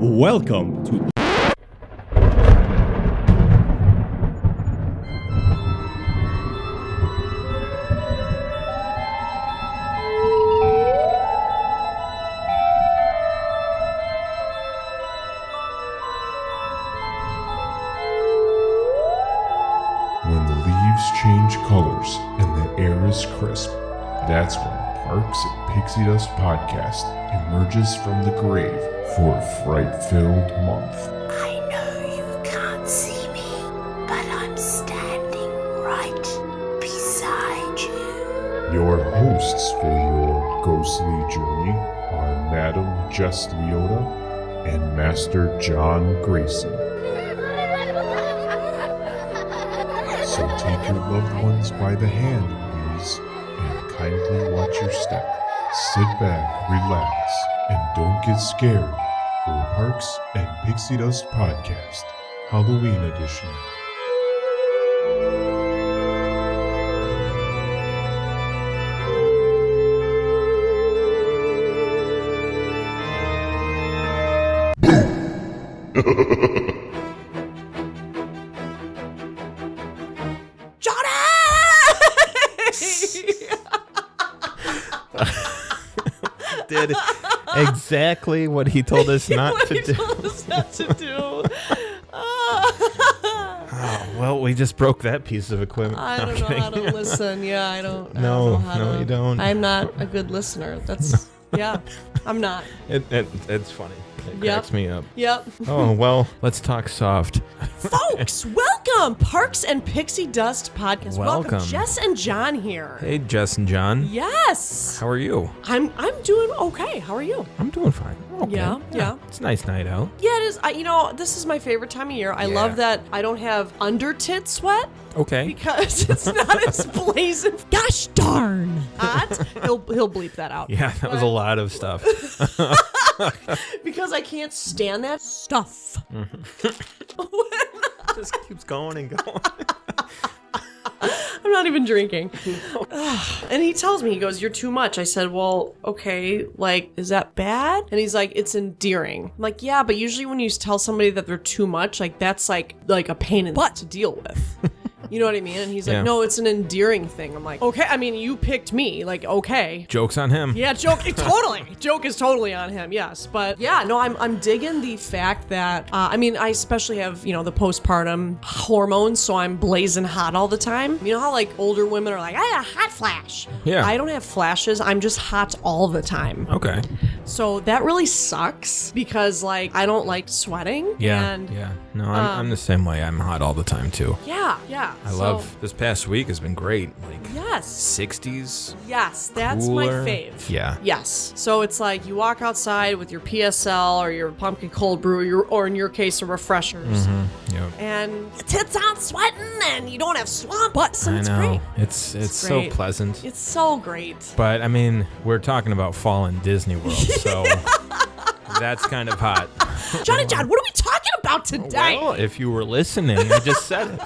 Welcome to When the leaves change colors and the air is crisp, that's when Parks and Pixie Dust Podcast emerges from the grave for a fright-filled month. I know you can't see me, but I'm standing right beside you. Your hosts for your ghostly journey are Madam Jess Leota and Master John Grayson. So take your loved ones by the hand, please, and kindly watch your step. Sit back, relax, and don't get scared for Parks and Pixie Dust Podcast, Halloween Edition. Did exactly what he told us not to do. Oh, well, we just broke that piece of equipment. I don't know how to listen. Yeah, I don't. No, you don't. I'm not a good listener. That's yeah. I'm not. It's funny. It cracks me up. Yep. Oh, well, let's talk soft. Folks, welcome. Parks and Pixie Dust Podcast. Welcome. Jess and John here. Hey, Jess and John. Yes. How are you? I'm doing okay. How are you? I'm doing fine. Okay. Yeah. It's a nice night out. Yeah, it is. This is my favorite time of year. I love that I don't have under tit sweat. Okay. Because it's not as blazing. Gosh darn. Hot. He'll bleep that out. Yeah, that was a lot of stuff. Because I can't stand that stuff. Just keeps going and going. I'm not even drinking. And he tells me, he goes, "You're too much." I said, "Well, okay, like, is that bad?" And he's like, "It's endearing." I'm like, "Yeah, but usually when you tell somebody that they're too much, like, that's like a pain in the butt to deal with." You know what I mean? And he's like, "No, it's an endearing thing." I'm like, "Okay, I mean, you picked me. Like, okay." Joke's on him. Yeah, totally. Joke is totally on him, yes. But yeah, no, I'm digging the fact that, I especially have, the postpartum hormones, so I'm blazing hot all the time. You know how, like, older women are like, "I had a hot flash." Yeah. I don't have flashes. I'm just hot all the time. Okay. So that really sucks because, like, I don't like sweating. Yeah. And yeah. No, I'm the same way. I'm hot all the time, too. Yeah. I love this past week has been great. Like yes. 60s. Yes, that's my cooler. fave. Yeah. Yes. So it's like you walk outside with your PSL or your pumpkin cold brew, or in your case, a refreshers. Mm-hmm. Yep. And your tits aren't sweating and you don't have swamp butts and I it's know. great. It's so great. pleasant. It's so great. But, we're talking about fall in Disney World, so that's kind of hot. Johnny John, what are we talking about today? Well, if you were listening, I just said it.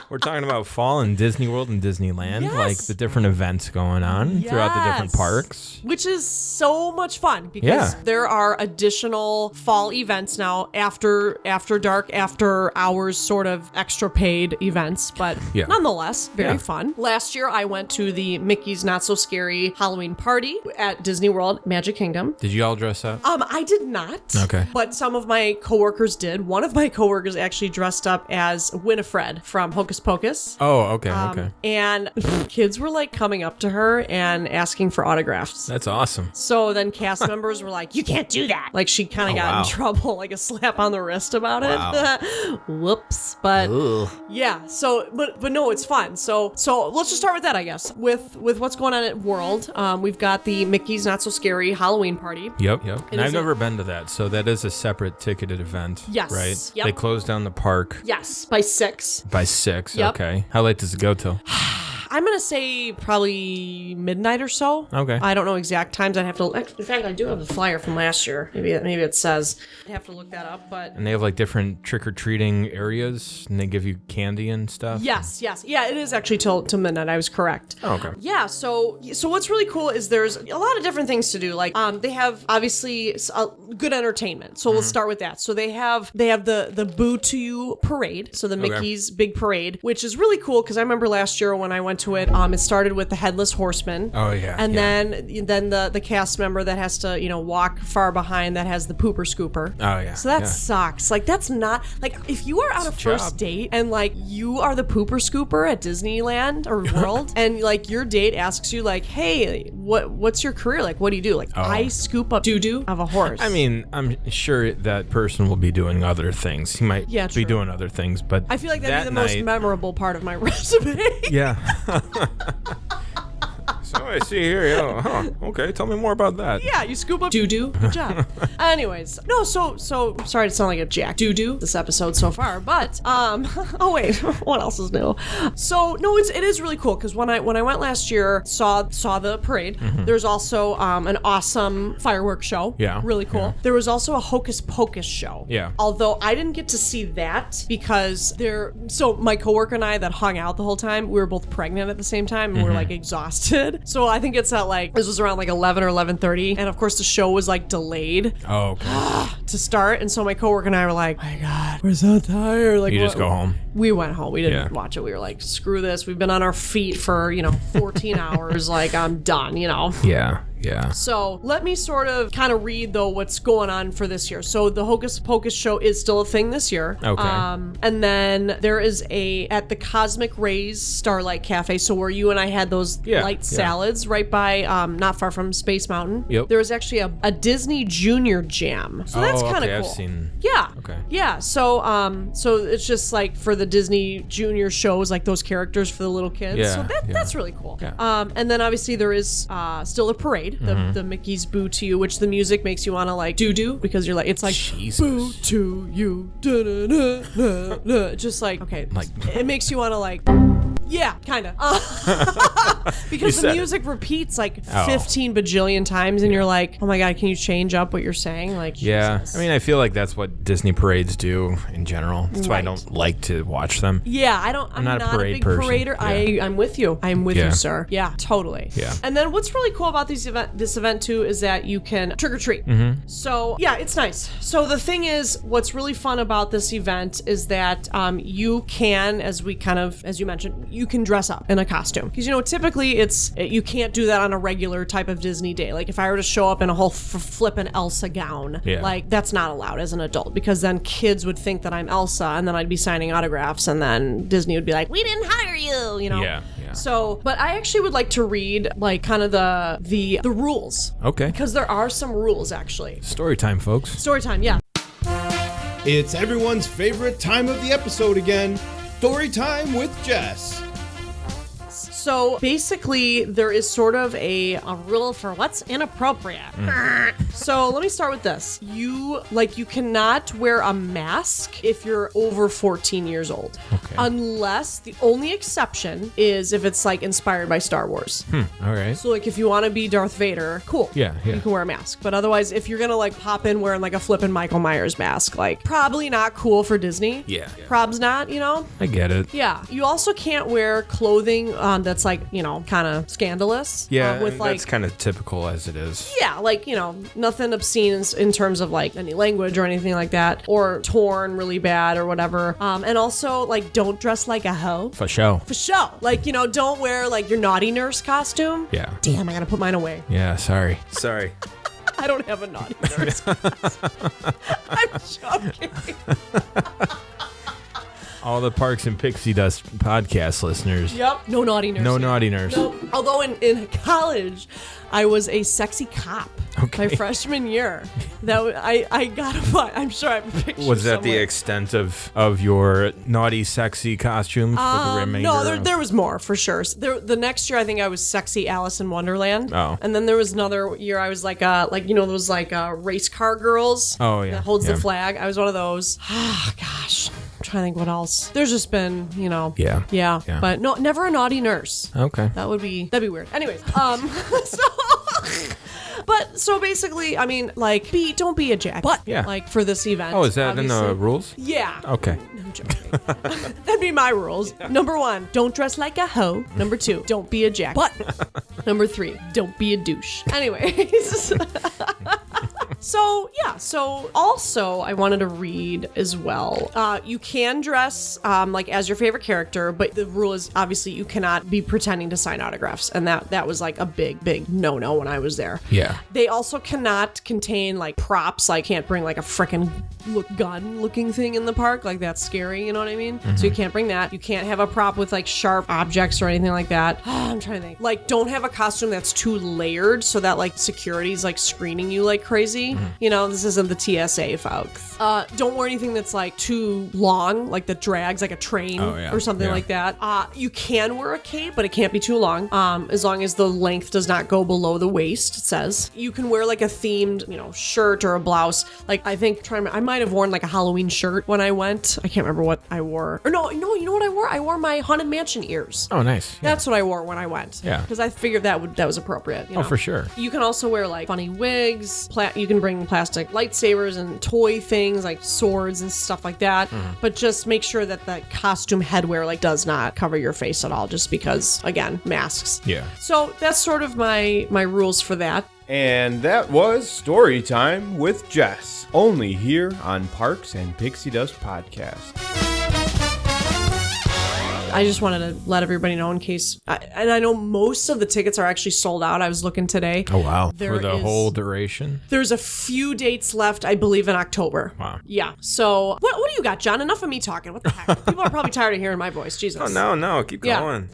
We're talking about fall in Disney World and Disneyland, Yes. like the different events going on throughout the different Yes. parks. Which is so much fun because there are additional fall events now after dark, after hours, sort of extra paid events, but nonetheless, very fun. Last year, I went to the Mickey's Not So Scary Halloween party at Disney World Magic Kingdom. Did you all dress up? I did not. Okay. But some of my coworkers did. One of my coworkers actually dressed up as Winifred from Hocus Pocus. Oh, okay. And kids were like coming up to her and asking for autographs. That's awesome. So then cast members were like, "You can't do that." Like she kind of got in trouble, like a slap on the wrist about it. Whoops. But yeah, so but no, it's fun. So let's just start with that, I guess. With what's going on at World, we've got the Mickey's Not So Scary Halloween party. Yep. And I've never been to that, so that is a separate ticketed event. Yes. Right? Yep. They close down the park. Yes, by 6. By 6, Yep. okay. How late does it go till? I'm going to say probably midnight or so. Okay. I don't know exact times. I'd have to, in fact, I do have the flyer from last year. Maybe it says. I have to look that up, but. And they have like different trick-or-treating areas, and they give you candy and stuff? Yes. Yeah, it is actually till midnight. I was correct. Oh, okay. Yeah, so what's really cool is there's a lot of different things to do. Like, they have obviously good entertainment. So we'll start with that. So they have the Boo to You parade. So the Mickey's big parade, which is really cool because I remember last year when I went to it, it started with the Headless Horseman. Oh, yeah. And then the cast member that has to, walk far behind that has the pooper scooper. Oh, yeah. So that sucks. Like, that's not, like, if you are on a first date and, like, you are the pooper scooper at Disneyland or World and, like, your date asks you, like, hey, what's your career? Like, what do you do? Like, I scoop up doo-doo of a horse. I mean, I'm sure that person will be doing other things. He might be true. doing other things, but I feel like that'd that be the most memorable part of my resume. Yeah. So I see here, okay, tell me more about that. Yeah, you scoop up doo-doo. Good job. Anyways, no, so sorry to sound like a jack doo-doo this episode so far, but oh wait, what else is new? So no, it is really cool because when I went last year, saw the parade. There's also an awesome fireworks show. Yeah, really cool. yeah. There was also a Hocus Pocus show. Yeah. Although I didn't get to see that because so my coworker and I that hung out the whole time, we were both pregnant at the same time and we were like exhausted. So I think it's at this was around like 11 or 11:30, and of course the show was like delayed. Oh, okay. To start, and so my coworker and I were like, my God, we're so tired. Like, You just go home. We went home. We didn't Yeah. watch it. We were like, screw this. We've been on our feet for 14 hours. Like, I'm done. Yeah. So let me sort of kind of read though what's going on for this year. So the Hocus Pocus show is still a thing this year. Okay. And then there is at the Cosmic Rays Starlight Cafe. So where you and I had those light salads right by, not far from Space Mountain. Yep. There was actually a Disney Junior Jam. So that's kind of cool. I've seen. Yeah. Okay. Yeah. So it's just like for the Disney Junior shows, like those characters for the little kids. Yeah, So that's really cool. Yeah. And then obviously there is still a parade, the Mickey's Boo to You, which the music makes you want to like doo because you're like, it's like Jesus. Boo to You, da-da-da-da-da. Just like, okay, Like- it makes you want to like. Yeah, kind of. Because the said music repeats like 15 bajillion times, and you're like, oh my God, can you change up what you're saying? Like, Yeah. Jesus. I mean, I feel like that's what Disney parades do in general. That's why I don't like to watch them. Yeah, I'm not a parade big person. parader. Yeah. I'm with you. I'm with Yeah. you, sir. Yeah, totally. Yeah. And then what's really cool about this event too is that you can trick or treat. So yeah, it's nice. So the thing is, what's really fun about this event is that you can, as you mentioned, you can dress up in a costume because typically you can't do that on a regular type of Disney day. Like if I were to show up in a whole flippin' Elsa gown, like that's not allowed as an adult because then kids would think that I'm Elsa and then I'd be signing autographs and then Disney would be like, we didn't hire you, Yeah. So, but I actually would like to read like kind of the rules Okay. because there are some rules actually. Story time, folks. Story time, yeah. It's everyone's favorite time of the episode again. Story time with Jess. So basically, there is sort of a rule for what's inappropriate. So let me start with this. You cannot wear a mask if you're over 14 years old. Okay. Unless the only exception is if it's like inspired by Star Wars. All right. So like if you want to be Darth Vader, cool. Yeah. You can wear a mask. But otherwise, if you're gonna like pop in wearing like a flippin' Michael Myers mask, like probably not cool for Disney. Yeah. Prob's not, I get it. Yeah. You also can't wear clothing that's like, kind of scandalous. Yeah, with like, that's kind of typical as it is. yeah, like, nothing obscene in terms of like any language or anything like that, or torn really bad or whatever. And also like don't dress like a hoe. For sure. For sure. Like, don't wear like your naughty nurse costume. Yeah. Damn, I gotta put mine away. Yeah, sorry. Sorry. I don't have a naughty nurse costume. I'm joking. All the Parks and Pixie Dust podcast listeners. Yep. No naughty nurse. No naughty nurse. Nope. Although in college, I was a sexy cop. Okay. My freshman year. I got I'm sure I have a picture Was that the somewhere. extent of your naughty, sexy costume for the remainder? No, there was more for sure. The next year, I think I was sexy Alice in Wonderland. Oh. And then there was another year I was like those like race car girls. Oh, yeah, That holds yeah. the flag. I was one of those. Ah, gosh. trying to think what else. There's just been, Yeah. Yeah. But no, never a naughty nurse. Okay. That'd be weird. Anyways, so basically, I mean, like, don't be a jack. But Yeah. like for this event. Oh, is that obviously. in the rules? Yeah. Okay. I'm joking. That'd be my rules. Number 1, don't dress like a hoe. Number 2, don't be a jack. But number 3, don't be a douche. Anyways. So also I wanted to read as well. You can dress like as your favorite character, but the rule is obviously you cannot be pretending to sign autographs. And that was like a big no-no when I was there. Yeah. They also cannot contain like props. Like can't bring like a frickin' gun looking thing in the park. Like that's scary, you know what I mean? So you can't bring that. You can't have a prop with like sharp objects or anything like that. I'm trying to think. Like don't have a costume that's too layered so that like security's like screening you like crazy. You know, this isn't the TSA, folks. Don't wear anything that's like too long, like that drags like a train or something like that. You can wear a cape, but it can't be too long. As long as the length does not go below the waist, it says. You can wear like a themed, shirt or a blouse. Like I think I might have worn like a Halloween shirt when I went. I can't remember what I wore. Or no, you know what I wore? I wore my Haunted Mansion ears. Oh, nice. Yeah. That's what I wore when I went. Yeah. Because I figured that was appropriate. Oh, for sure. You can also wear like funny wigs. You can bring plastic lightsabers and toy things like swords and stuff like that. But just make sure that the costume headwear like does not cover your face at all, just because again, masks. Yeah. So that's sort of my rules for that. And that was Story Time with Jess, only here on Parks and Pixie Dust Podcast. I just wanted to let everybody know in case, and I know most of the tickets are actually sold out. I was looking today. Oh, wow. There For the is- whole duration? There's a few dates left, I believe, in October. Wow. Yeah. So what do you got, John? Enough of me talking. What the heck? People are probably tired of hearing my voice. Jesus. Oh, no, keep Yeah. going.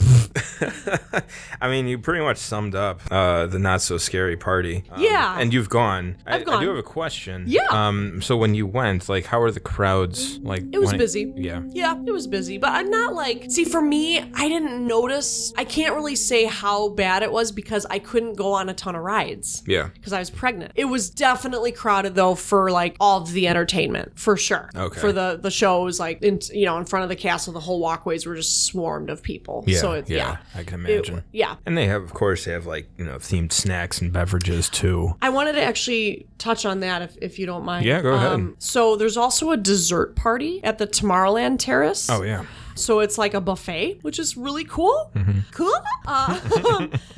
I mean, you pretty much summed up the not so scary party. Yeah. And you've gone. I've I gone. do have a question. Yeah. So when you went, like, how were the crowds? Like, It was busy. Yeah. Yeah, it was busy, but I'm not like, see, for me, I didn't notice, I can't really say how bad it was because I couldn't go on a ton of rides. Yeah. Because I was pregnant. It was definitely crowded though for like all of the entertainment, for sure. Okay. For the shows, like in front of the castle, the whole walkways were just swarmed of people. Yeah. So I can imagine. Yeah. And they have, of course, they have like, themed snacks and beverages too. I wanted to actually touch on that if you don't mind. Yeah, go ahead. So there's also a dessert party at the Tomorrowland Terrace. Oh, yeah. So it's like a buffet, which is really cool. Cool.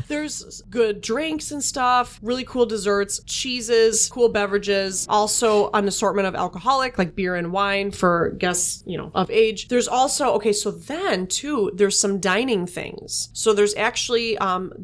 There's good drinks and stuff, really cool desserts, cheeses, cool beverages, also an assortment of alcoholic, like beer and wine for guests, of age. There's also, so then too, there's some dining things. So there's actually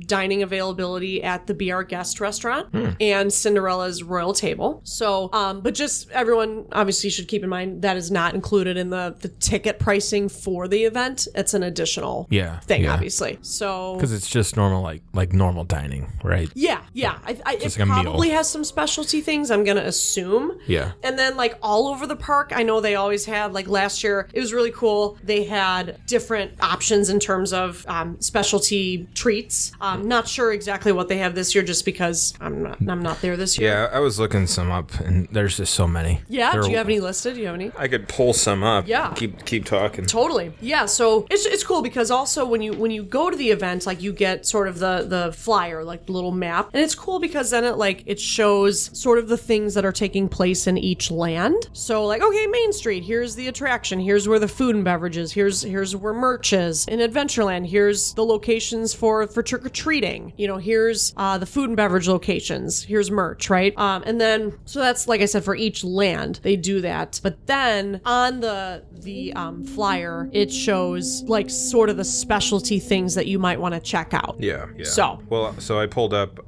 dining availability at the Be Our Guest restaurant and Cinderella's Royal Table. So, but just everyone obviously should keep in mind that is not included in the ticket pricing for the event. It's an additional thing, obviously. So Because it's just normal, like normal dining, right? yeah. It Just like a meal. probably has some specialty things, I'm gonna assume. Yeah. And then like all over the park, I know they always had, like last year, it was really cool. They had different options in terms of specialty treats. Not sure exactly what they have this year, just because I'm not there this year. Yeah, I was looking some up, and there's just so many. Yeah. There- Do you have any listed? Do you have any? I could pull some up. Yeah. Keep talking. Totally. Yeah, so it's cool because also when you go to the event, like you get sort of the flyer, like the little map, and it's cool because then it shows sort of the things that are taking place in each land. So like, okay, Main Street, here's the attraction, here's where the food and beverages, here's where merch is. In Adventureland, here's the locations for trick-or-treating. Here's the food and beverage locations, here's merch, right? And then, so that's, like I said, for each land, they do that. But then on the flyer, it shows like sort of the specialty things that you might want to check out. Yeah. So I pulled up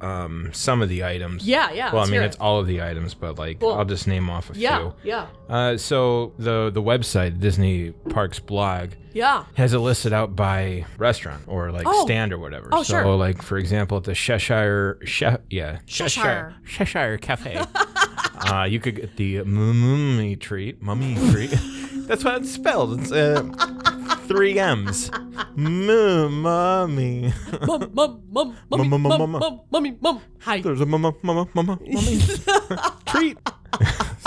some of the items. Yeah. Well, I let's mean, hear it's it. all of the items, but like, Cool. I'll just name off a Yeah. few. So the website, Disney Parks blog, Yeah. has it listed out by restaurant or like Oh. stand or whatever. Oh, so sure. like, for example, at the Cheshire Cafe, you could get the mummy treat. That's what it's spelled. It's 3 M's. Mummy. Mummy. Hi. There's a mummy treat.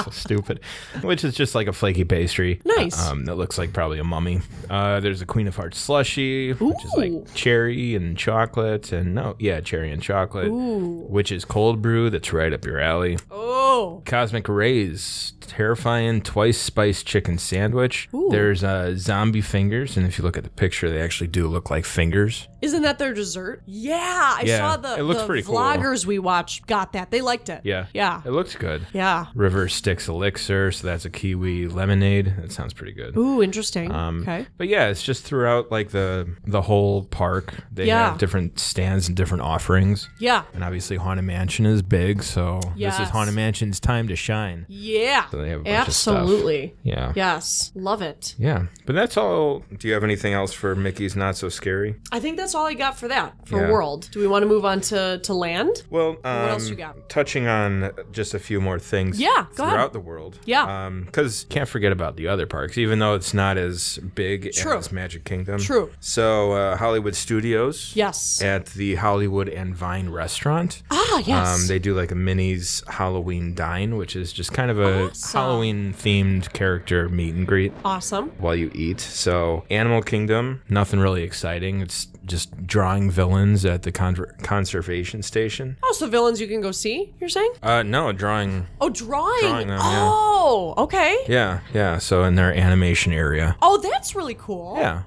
So stupid. Which is just like a flaky pastry. Nice. That looks like probably a mummy. There's a Queen of Hearts slushie, which is like cherry and chocolate. Cherry and chocolate. Ooh. Which is cold brew. That's right up your alley. Oh. Cosmic Rays, terrifying twice spiced chicken sandwich. Ooh. There's zombie fingers, and if you look at the picture, they actually do look like fingers. Isn't that their dessert? Yeah, I saw it looks the pretty cool. vloggers we watched got that. They liked it. Yeah. Yeah. It looks good. Yeah. River Styx Elixir, so that's a kiwi lemonade. That sounds pretty good. Ooh, interesting. Okay. But yeah, it's just throughout like the whole park. They have different stands and different offerings. Yeah. And obviously Haunted Mansion is big, so Yes. this is Haunted Mansion's time to shine. Yeah. So they have a bunch of stuff. Absolutely. Yeah. Yes. Love it. Yeah. But that's all. Do you have anything else for Mickey's Not So Scary? I think that's all I got for that, for Yeah. World. Do we want to move on to land? Well, what else you got? Touching on just a few more things Yeah, go throughout ahead. the world. Yeah. Because can't forget about the other parks, even though it's not as big True. as Magic Kingdom. True. So Hollywood Studios. Yes. At the Hollywood and Vine restaurant. Ah, yes. They do like a Minnie's Halloween Dine, which is just kind of a Awesome. Halloween-themed character meet and greet Awesome. while you eat. So Animal Kingdom, nothing really exciting. It's just drawing villains at the conservation station. Oh, so villains you can go see, you're saying? No, drawing. Oh, drawing. Drawing them, oh, okay. Yeah. So in their animation area. Oh, that's really cool. Yeah.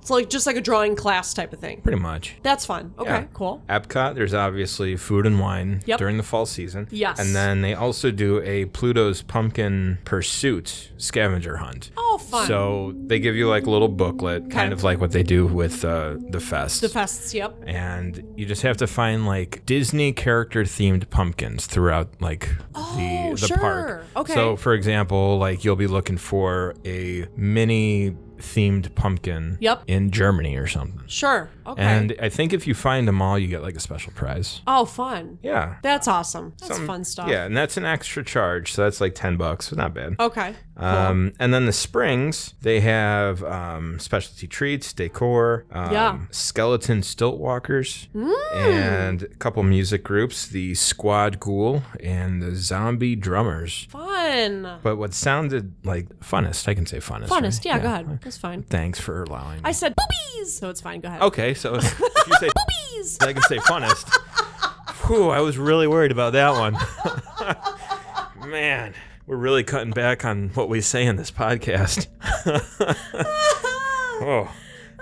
It's like just like a drawing class type of thing. Pretty much. That's fun. Okay, Yeah. cool. Epcot, there's obviously food and wine Yep. during the fall season. Yes. And then they also do a Pluto's Pumpkin Pursuit scavenger hunt. Oh, fun. So they give you like a little booklet, kind of like what they do with the fest. The fests, yep. And you just have to find like Disney character themed pumpkins throughout like the sure. park. Okay. So for example, like you'll be looking for a mini themed pumpkin Yep. in Germany or something. Sure. Okay. And I think if you find them all, you get like a special prize. oh, fun. Yeah. That's awesome. That's fun stuff. Yeah, and that's an extra charge, so that's like $10, so not bad. Okay. Cool. And then the Springs, they have specialty treats, decor, skeleton stilt walkers, and a couple music groups, the Squad Ghoul and the Zombie Drummers. Fun. But what sounded like funnest, I can say funnest. Funnest. right? Yeah, go ahead. That's fine. Thanks for allowing me. I said boobies, so it's fine. Go ahead. Okay, so if you say Boobies. I can say funnest. Whew, I was really worried about that one. Man, we're really cutting back on what we say in this podcast. Oh,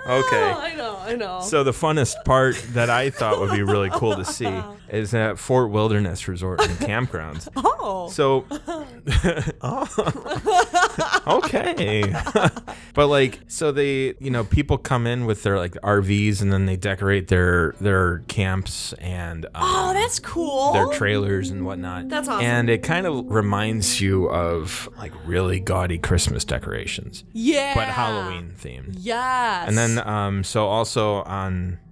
okay. Oh, I know. So the funnest part that I thought would be really cool to see is at Fort Wilderness Resort and Campground. Oh. So, okay. But like, so they, people come in with their like RVs and then they decorate their camps and Oh, that's cool. their trailers and whatnot. That's awesome. And it kind of reminds you of like really gaudy Christmas decorations, Yeah. but Halloween themed. Yes. And then, so also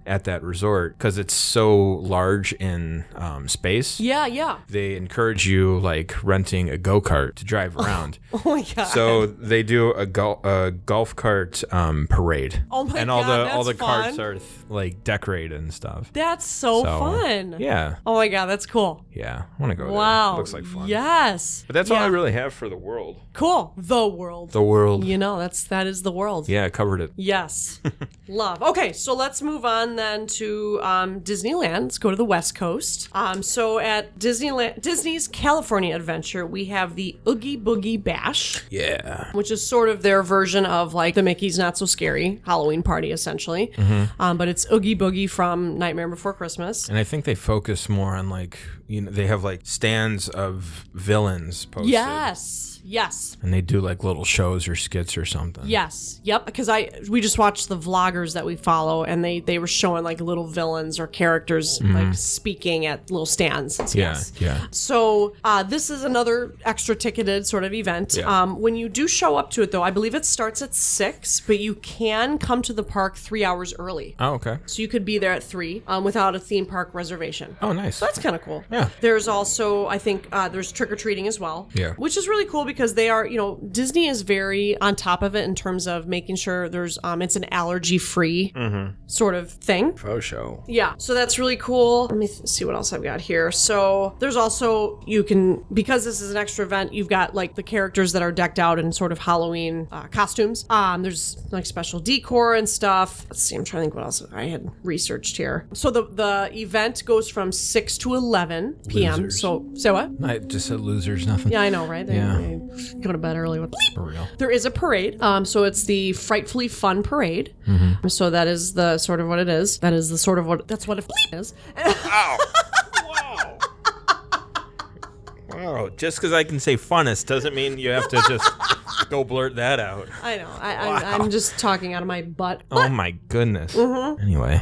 at that resort, because it's so large in space, Yeah. they encourage you like renting a go-kart to drive around. Oh my god. So they do a golf cart parade. Oh my and all God, the all the that's carts fun. are like decorated and stuff. That's so fun. Yeah. Oh my god, that's cool. Yeah. I want to go Wow. there. Looks like fun. Yes. But that's all Yeah. I really have for the world. Cool. The world. The world. That is the world. Yeah, I covered it. Yes. Love. Okay, so let's move on then to Disneyland. Let's go to the West Coast. So at Disney's California Adventure, we have the Oogie Boogie Bash, Yeah. which is sort of their version of like the Mickey's Not So Scary Halloween party, essentially. But it's Oogie Boogie from Nightmare Before Christmas. And I think they focus more on like, they have like stands of villains posted. Yes. And they do like little shows or skits or something. Yes. Yep. Because we just watched the vloggers that we follow, and they were showing like little villains or characters like speaking at little stands. And Yeah. skits. Yeah. So this is another extra ticketed sort of event. Yeah. When you do show up to it, though, I believe it starts at 6, but you can come to the park 3 hours early. Oh, okay. So you could be there at 3 without a theme park reservation. Oh, nice. So that's kind of cool. Yeah. Yeah. There's also, I think, there's trick-or-treating as well. Yeah. Which is really cool because they are, Disney is very on top of it in terms of making sure there's, it's an allergy-free sort of thing. Faux show. Yeah, so that's really cool. Let me see what else I've got here. So there's also, because this is an extra event, you've got like the characters that are decked out in sort of Halloween costumes. There's like special decor and stuff. Let's see, I'm trying to think what else I had researched here. So the event goes from 6 to 11 p.m. Losers. So, say what? I just said losers, nothing. Yeah, I know, right? They go to bed early with For real. There is a parade. So it's the Frightfully Fun Parade. So that is the sort of what it is. That's what it is. Wow. Wow. Just because I can say funnest doesn't mean you have to just go blurt that out. I know. I'm just talking out of my butt. Oh my goodness. Anyway.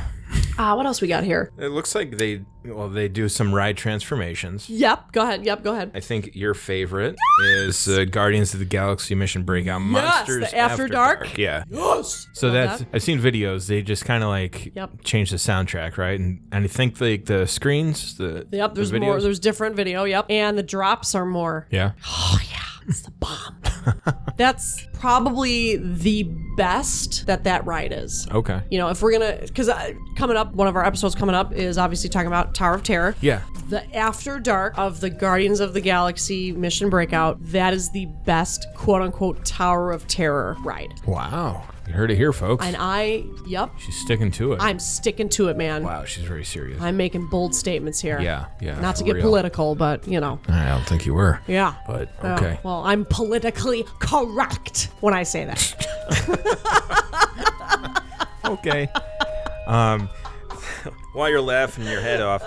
What else we got here? It looks like they do some ride transformations. Yep. Go ahead. I think your favorite is Guardians of the Galaxy Mission Breakout Monsters the After Dark. Yeah. Yes. So I've seen videos. They just kind of like change the soundtrack, right? And I think like the screens, there's videos. More. There's different video. Yep. And the drops are more. Yeah. Oh yeah, it's the bomb. That's probably the best that ride is. Okay. If we're gonna, because coming up, one of our episodes coming up is obviously talking about Tower of Terror. Yeah. The After Dark of the Guardians of the Galaxy Mission Breakout, that is the best quote-unquote Tower of Terror ride. Wow. You heard it here, folks. And She's sticking to it. I'm sticking to it, man. Wow, she's very serious. I'm making bold statements here. Yeah. Not to for get real. political, but I don't think you were. Yeah. But okay. Well, I'm politically correct when I say that. Okay. While you're laughing your head off.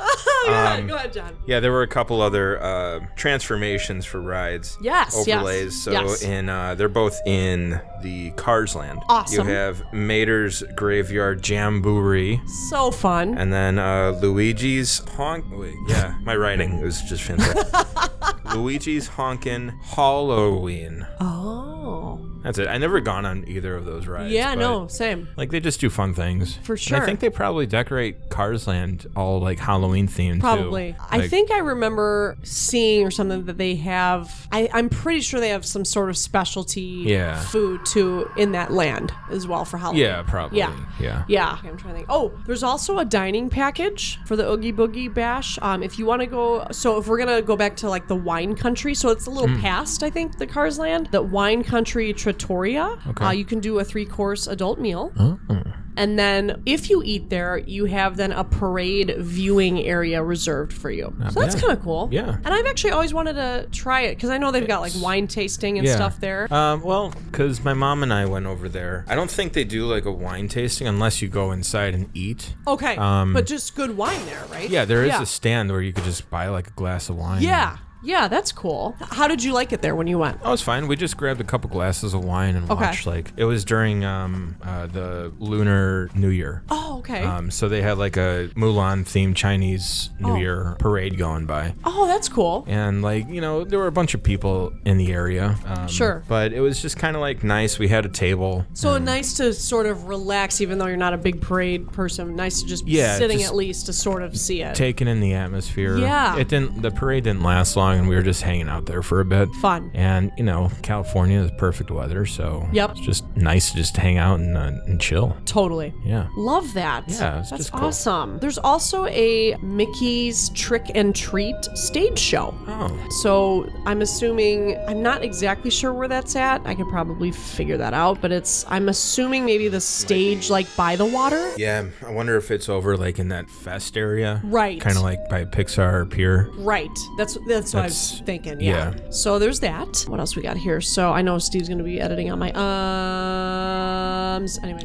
Go ahead, John. Yeah, there were a couple other transformations for rides. Yes. Overlays. They're both in the Cars Land. Awesome. You have Mater's Graveyard Jamboree. So fun. And then Luigi's my writing was just fantastic. Luigi's Honkin' Halloween. Oh. That's it. I never gone on either of those rides. Yeah, but, no, same. Like, they just do fun things. For sure. And I think they probably decorate Cars Land all, like, Halloween themed, Probably. too. I think I remember seeing or something that they have, I'm pretty sure they have some sort of specialty food, too, in that land as well for Halloween. Yeah, probably. Yeah. Yeah. I'm trying to think. Oh, there's also a dining package for the Oogie Boogie Bash. If you want to go, so if we're going to go back to, like, the wine country, so it's a little past, I think, the Cars Land, the wine country Trattoria. Okay. You can do a 3-course adult meal. And then if you eat there, you have then a parade viewing area reserved for you. So that's kind of cool. Yeah. And I've actually always wanted to try it because I know they've got like wine tasting and stuff there. Well, because my mom and I went over there. I don't think they do like a wine tasting unless you go inside and eat. Okay. But just good wine there, right? Yeah, there is a stand where you could just buy like a glass of wine. Yeah, that's cool. How did you like it there when you went? Oh, it was fine. We just grabbed a couple glasses of wine and watched it was during the Lunar New Year. Oh, okay. So they had like a Mulan themed Chinese New Year parade going by. Oh, that's cool. And there were a bunch of people in the area. Sure. But it was just kind of like nice. We had a table. So nice to sort of relax, even though you're not a big parade person. Nice to just be sitting at least to sort of see it. Taking in the atmosphere. Yeah. The parade didn't last long, and we were just hanging out there for a bit. Fun. And California is perfect weather, so it's just nice to just hang out and chill. Totally. Yeah. Love that. Yeah, it's that's just cool. Awesome. There's also a Mickey's Trick and Treat stage show. Oh. So I'm assuming, I'm not exactly sure where that's at. I could probably figure that out, but I'm assuming maybe the stage like by the water. Yeah, I wonder if it's over like in that fest area. Right. Kind of like by Pixar Pier. Right. That's what I was thinking. Yeah. So there's that. What else we got here? So I know Steve's going to be editing on my anyway.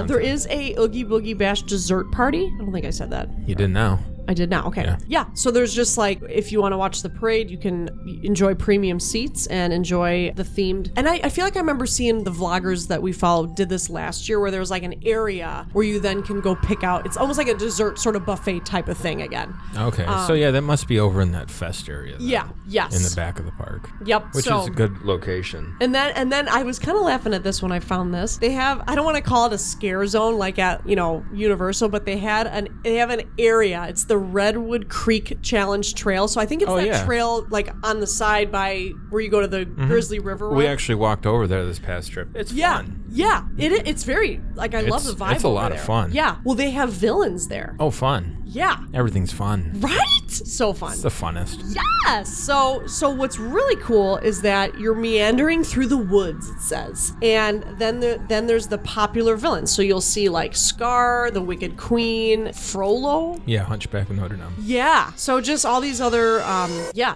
There is a Oogie Boogie Bash dessert party. I don't think I said that. You didn't know. I did not. Okay. Yeah. So there's just like, if you want to watch the parade, you can enjoy premium seats and enjoy the themed. And I feel like I remember seeing the vloggers that we followed did this last year, where there was like an area where you then can go pick out. It's almost like a dessert sort of buffet type of thing again. Okay. So yeah, that must be over in that fest area. Then, Yeah. Yes. in the back of the park. Yep. Which is a good location. And then I was kind of laughing at this when I found this. They have, I don't want to call it a scare zone like at, Universal, but they have an area. It's the Redwood Creek Challenge Trail. So I think it's trail like on the side by where you go to the Grizzly River. We actually walked over there this past trip. It's fun. Yeah. It's very, like, I love the vibe. It's a lot over of there. fun. Yeah. Well, they have villains there. Oh, fun. Yeah. Everything's fun. Right? So fun. It's the funnest. Yes. So what's really cool is that you're meandering through the woods, it says. And then there's the popular villains. So you'll see like Scar, the Wicked Queen, Frollo. Yeah, Hunchback of Notre Dame. Yeah. So just all these other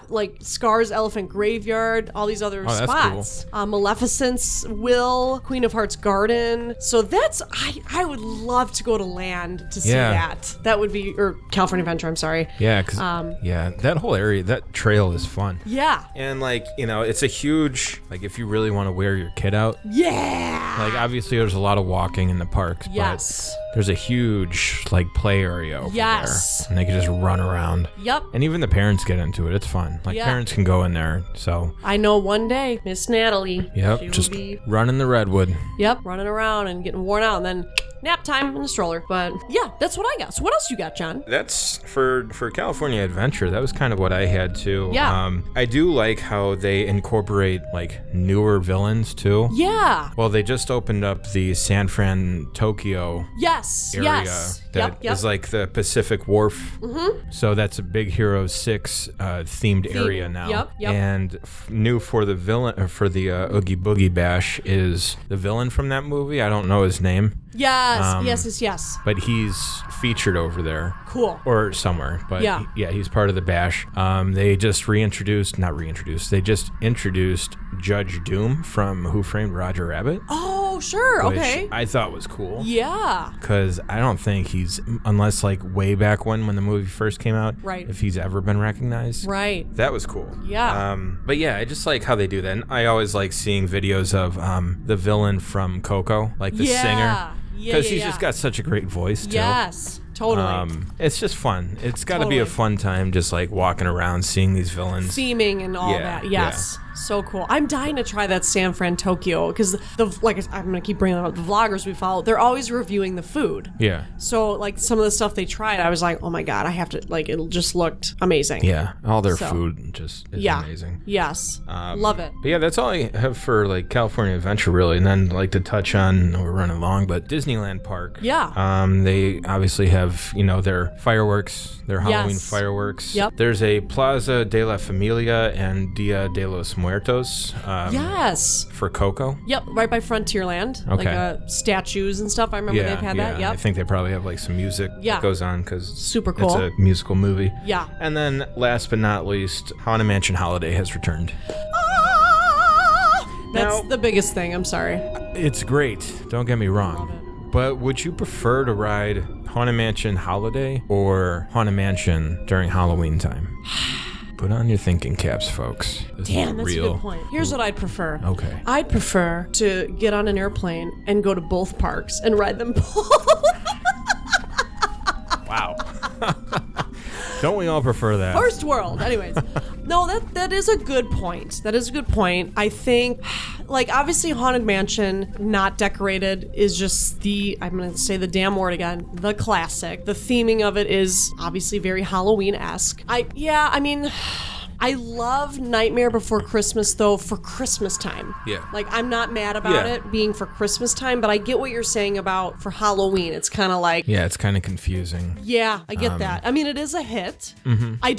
like Scar's Elephant Graveyard, all these other spots. Cool. Maleficent's Will, Queen of Hearts Garden. So that's I would love to go to Land to see that. That would be, or California Adventure, I'm sorry. Yeah, because that whole area, that trail is fun. Yeah. And like, it's a huge, Like if you really want to wear your kid out. Yeah. Like obviously there's a lot of walking in the parks, Yes. but there's a huge like play area over there. And they can just run around. Yep. And even the parents get into it. It's fun. Like parents can go in there. So I know one day, Miss Natalie. yep, she will just be, running the redwood. Yep, running around and getting worn out, and then nap time in the stroller. But yeah, that's what I got. So what else you got, John? that's for California Adventure. That was kind of what I had too. Yeah. I do like how they incorporate like newer villains too. Yeah. Well, they just opened up the San Fran Tokyo Yes. area Yes. that is like the Pacific Wharf. So that's a Big Hero 6 themed area now. Yep. And new for the villain, for the Oogie Boogie Bash, is the villain from that movie. I don't know his name, Yes. Yes. but he's featured over there. Cool. Or somewhere, but Yeah. he's part of the bash. They just they just introduced Judge Doom from Who Framed Roger Rabbit, Oh, sure. which Okay. I thought was cool. Yeah. Because I don't think he's, unless like way back when the movie first came out, Right. if he's ever been recognized. Right. That was cool. Yeah. But yeah, I just like how they do that. And I always like seeing videos of the villain from Coco, like the singer. Yeah. Because he's just got such a great voice too. Yes. Totally. It's just fun. It's got to be a fun time, just like walking around, seeing these villains. Theming and all Yeah, that. Yes. So cool. I'm dying to try that San Fran Tokyo because I'm gonna keep bringing up the vloggers we follow. They're always reviewing the food. Yeah. So like some of the stuff they tried, I was like, oh my god, I have to like. It just looked amazing. Yeah. All their So. food just is Yeah. amazing. Yes. Love it. But yeah, that's all I have for like California Adventure, really. And then like to touch on, we're running long, but Disneyland Park. Yeah. They obviously have, their fireworks, their Halloween Yes. fireworks. Yep. There's a Plaza de la Familia and Dia de los Muertos. Yes. For Coco. Yep. Right by Frontierland. Okay. Like statues and stuff. I remember they've had that. Yep. I think they probably have like some music that goes on because Super cool. it's a musical movie. Yeah. And then last but not least, Haunted Mansion Holiday has returned. That's the biggest thing. I'm sorry. It's great. Don't get me wrong. But would you prefer to ride Haunted Mansion Holiday or Haunted Mansion during Halloween time? Put on your thinking caps, folks. This Damn, is that's real. a good point. Here's what I'd prefer. Okay. I'd prefer to get on an airplane and go to both parks and ride them both. Wow. Don't we all prefer that? First world. Anyways. No, that is a good point. That is a good point. I think, like, obviously Haunted Mansion, not decorated, is just I'm going to say the damn word again, the classic. The theming of it is obviously very Halloween-esque. I love Nightmare Before Christmas, though, for Christmas time. Yeah. Like, I'm not mad about it being for Christmas time, but I get what you're saying about for Halloween. It's kind of like... Yeah, it's kind of confusing. Yeah, I get that. I mean, it is a hit. Mm-hmm. I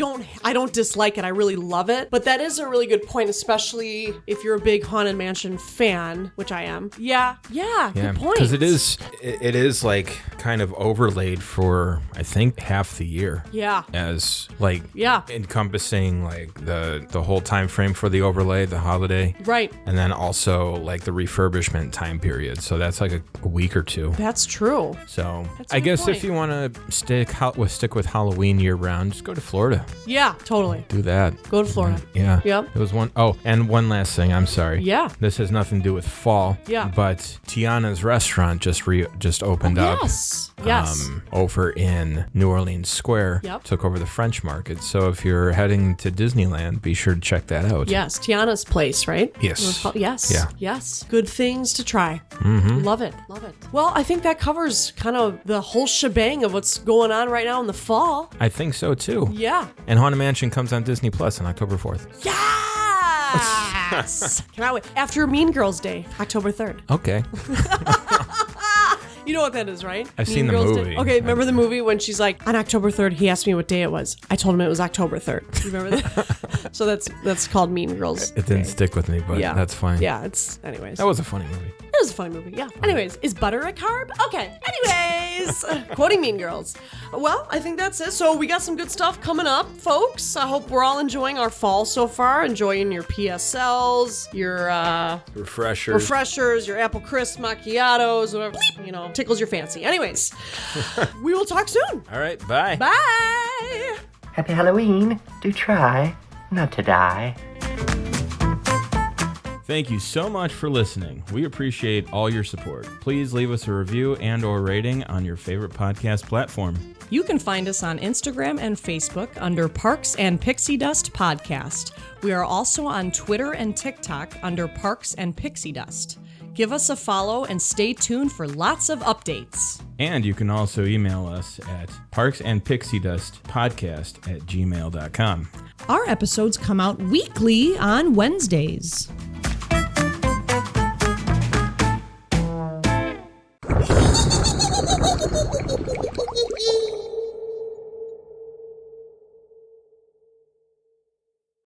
don't dislike it. I really love it. But that is a really good point, especially if you're a big Haunted Mansion fan, which I am. Yeah, good point. Because it is like kind of overlaid for, I think, half the year. Yeah. As like encompassing like like the whole time frame for the overlay, the holiday. Right. And then also like the refurbishment time period. So that's like a week or two. That's true. So That's a I good guess point. if you want to stick with Halloween year round, just go to Florida. Yeah, totally. Do that. Go to Florida. Yeah. Yep. There was one. Oh, and one last thing. I'm sorry. Yeah. This has nothing to do with fall. Yeah. But Tiana's restaurant just opened up. Yes. Yes. Over in New Orleans Square. Yep. Took over the French Market. So if you're heading to Disneyland, be sure to check that out. Yes, Tiana's place, right? Yes. Yes. Yeah. Yes. Good things to try. Love it. Love it. Well, I think that covers kind of the whole shebang of what's going on right now in the fall. I think so too. Yeah. And Haunted Mansion comes on Disney Plus on October 4th. Yes. Cannot wait. After Mean Girls Day, October 3rd. Okay. You know what that is, right? I've Mean seen the Girls movie. Day. Okay, remember the movie when she's like, on October 3rd, he asked me what day it was. I told him it was October 3rd. You remember that? So that's called Mean Girls. It didn't stick with me, but Yeah. that's fine. Yeah, anyways. That was a funny movie. It was a funny movie, yeah. Anyways, is butter a carb? Okay. Anyways, quoting Mean Girls. Well, I think that's it. So we got some good stuff coming up, folks. I hope we're all enjoying our fall so far, enjoying your PSLs, your refreshers, your apple crisp macchiatos, whatever, tickles your fancy. Anyways, we will talk soon. All right. Bye. Bye. Happy Halloween. Do try not to die. Thank you so much for listening. We appreciate all your support. Please leave us a review and/or rating on your favorite podcast platform. You can find us on Instagram and Facebook under Parks and Pixie Dust Podcast. We are also on Twitter and TikTok under Parks and Pixie Dust. Give us a follow and stay tuned for lots of updates. And you can also email us at parksandpixiedustpodcast@gmail.com. Our episodes come out weekly on Wednesdays.